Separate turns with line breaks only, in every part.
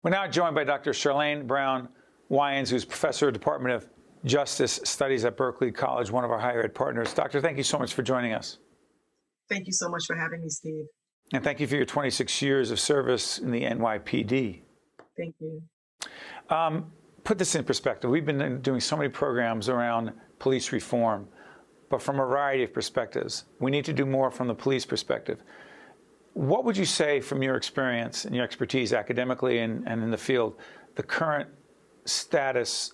We're now joined by Dr. Charlane Brown-Wyands, who's professor of Department of Justice Studies at Berkeley College, one of our higher ed partners. Doctor, thank you so much for joining us.
Thank you so much for having me, Steve.
And thank you for your 26 years of service in the NYPD.
Thank you.
Put this in perspective. We've been doing so many programs around police reform, but from a variety of perspectives. We need to do more from the police perspective. What would you say from your experience and your expertise academically and in the field, the current status,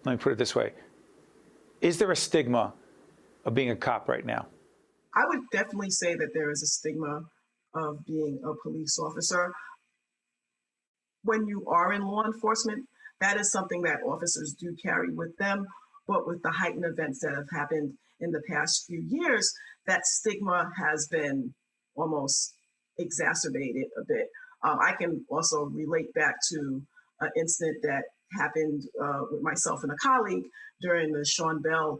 let me put it this way, is there a stigma of being a cop right now?
I would definitely say that there is a stigma of being a police officer. When you are in law enforcement, that is something that officers do carry with them, but with the heightened events that have happened in the past few years, that stigma has been almost exacerbated a bit. I can also relate back to an incident that happened with myself and a colleague during the Sean Bell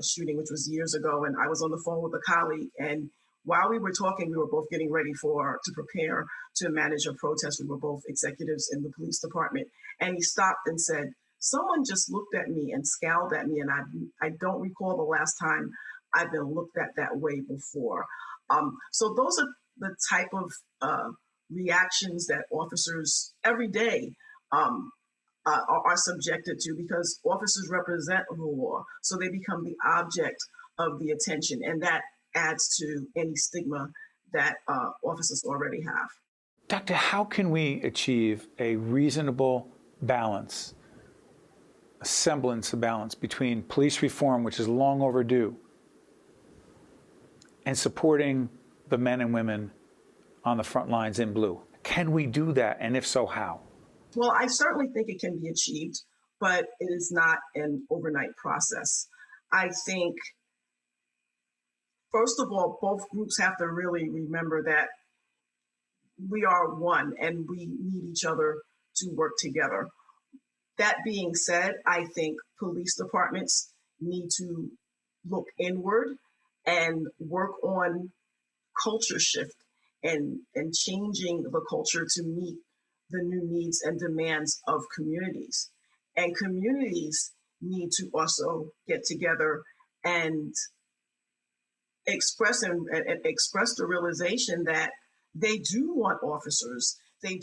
shooting, which was years ago. And I was on the phone with a colleague, and while we were talking, we were both getting ready to prepare to manage a protest. We were both executives in the police department. And he stopped and said, "Someone just looked at me and scowled at me, and I don't recall the last time I've been looked at that way before." So those are the type of reactions that officers every day are subjected to, because officers represent the law. So they become the object of the attention, and that adds to any stigma that officers already have.
Doctor, how can we achieve a reasonable balance, a semblance of balance between police reform, which is long overdue, and supporting the men and women on the front lines in blue? Can we do that? And if so, how?
Well, I certainly think it can be achieved, but it is not an overnight process. I think, first of all, both groups have to really remember that we are one and we need each other to work together. That being said, I think police departments need to look inward and work on culture shift and changing the culture to meet the new needs and demands of communities. And communities need to also get together and express the realization that they do want officers. They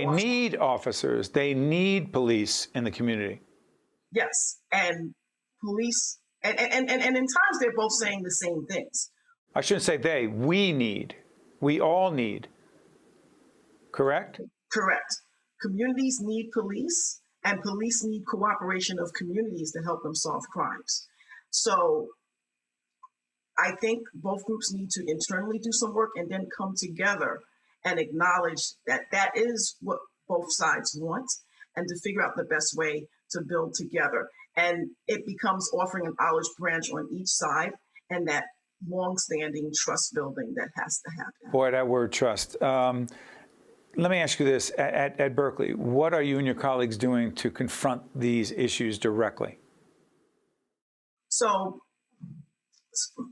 need officers. They need police in the community.
Yes, and police, and in times they're both saying the same things.
I shouldn't say they. We all need. Correct?
Correct. Communities need police, and police need cooperation of communities to help them solve crimes. So I think both groups need to internally do some work and then come together and acknowledge that that is what both sides want, and to figure out the best way to build together. And it becomes offering an olive branch on each side, and that long-standing trust building that has to happen.
Boy, that word trust. Let me ask you this. At Berkeley, what are you and your colleagues doing to confront these issues directly?
So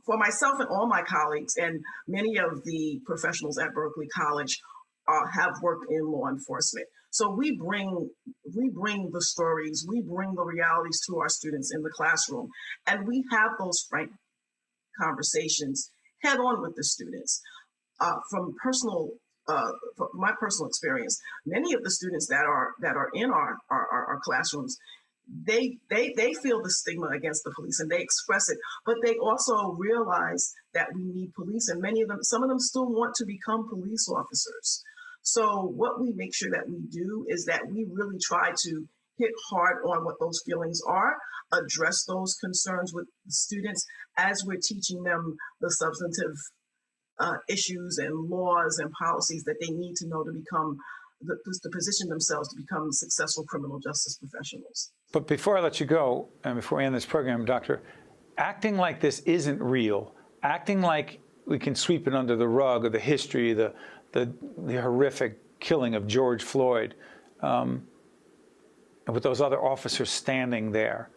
for myself and all my colleagues, and many of the professionals at Berkeley College have worked in law enforcement. So we bring the stories, we bring the realities to our students in the classroom, and we have those frank conversations head on with the students. From my personal experience, many of the students that are in our classrooms, they feel the stigma against the police and they express it, but they also realize that we need police, and some of them still want to become police officers. So what we make sure that we do is that we really try to hit hard on what those feelings are, address those concerns with the students as we're teaching them the substantive issues and laws and policies that they need to know to become to position themselves to become successful criminal justice professionals.
But before I let you go, and before we end this program, Doctor, acting like this isn't real, acting like we can sweep it under the rug of the history, the horrific killing of George Floyd, and with those other officers standing there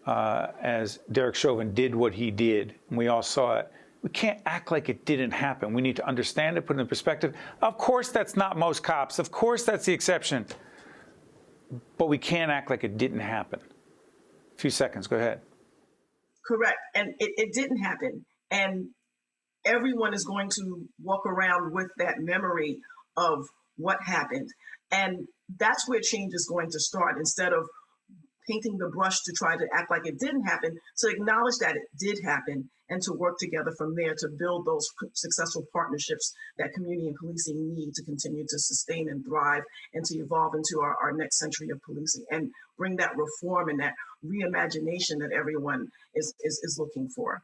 as Derek Chauvin did what he did, and we all saw it. We can't act like it didn't happen. We need to understand it, put it in perspective. Of course, that's not most cops. Of course, that's the exception. but we can't act like it didn't happen. A few seconds, go ahead.
Correct. And it didn't happen. And everyone is going to walk around with that memory of what happened. And that's where change is going to start. Instead of painting the brush to try to act like it didn't happen, to acknowledge that it did happen and to work together from there to build those successful partnerships that community and policing need to continue to sustain and thrive and to evolve into our next century of policing and bring that reform and that reimagination that everyone is looking for.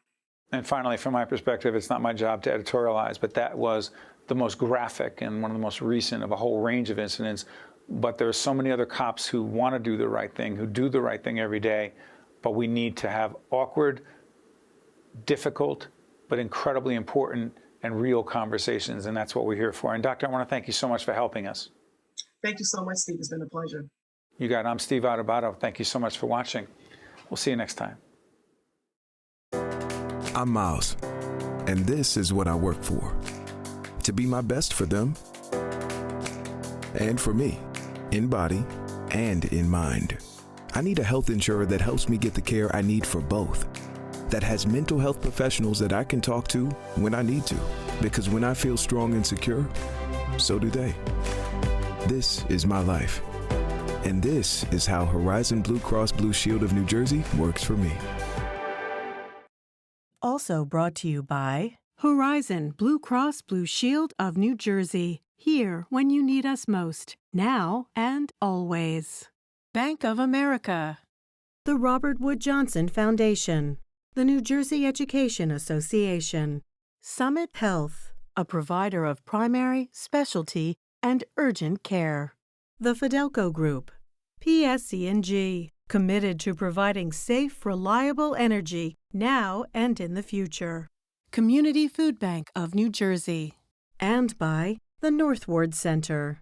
And finally, from my perspective, it's not my job to editorialize, but that was the most graphic and one of the most recent of a whole range of incidents. But there are so many other cops who want to do the right thing, who do the right thing every day. But we need to have awkward, difficult, but incredibly important and real conversations. And that's what we're here for. And Doctor, I want to thank you so much for helping us.
Thank you so much, Steve. It's been a pleasure.
You got it. I'm Steve Adubato. Thank you so much for watching. We'll see you next time.
I'm Miles, and this is what I work for. To be my best for them and for me, in body and in mind. I need a health insurer that helps me get the care I need for both. That has mental health professionals that I can talk to when I need to. Because when I feel strong and secure, so do they. This is my life. And this is how Horizon Blue Cross Blue Shield of New Jersey works for me.
Also brought to you by Horizon Blue Cross Blue Shield of New Jersey. Here when you need us most, now and always. Bank of America. The Robert Wood Johnson Foundation. The New Jersey Education Association. Summit Health, a provider of primary, specialty, and urgent care. The Fidelco Group. PSC&G, committed to providing safe, reliable energy now and in the future. Community Food Bank of New Jersey. And by the Northward Center.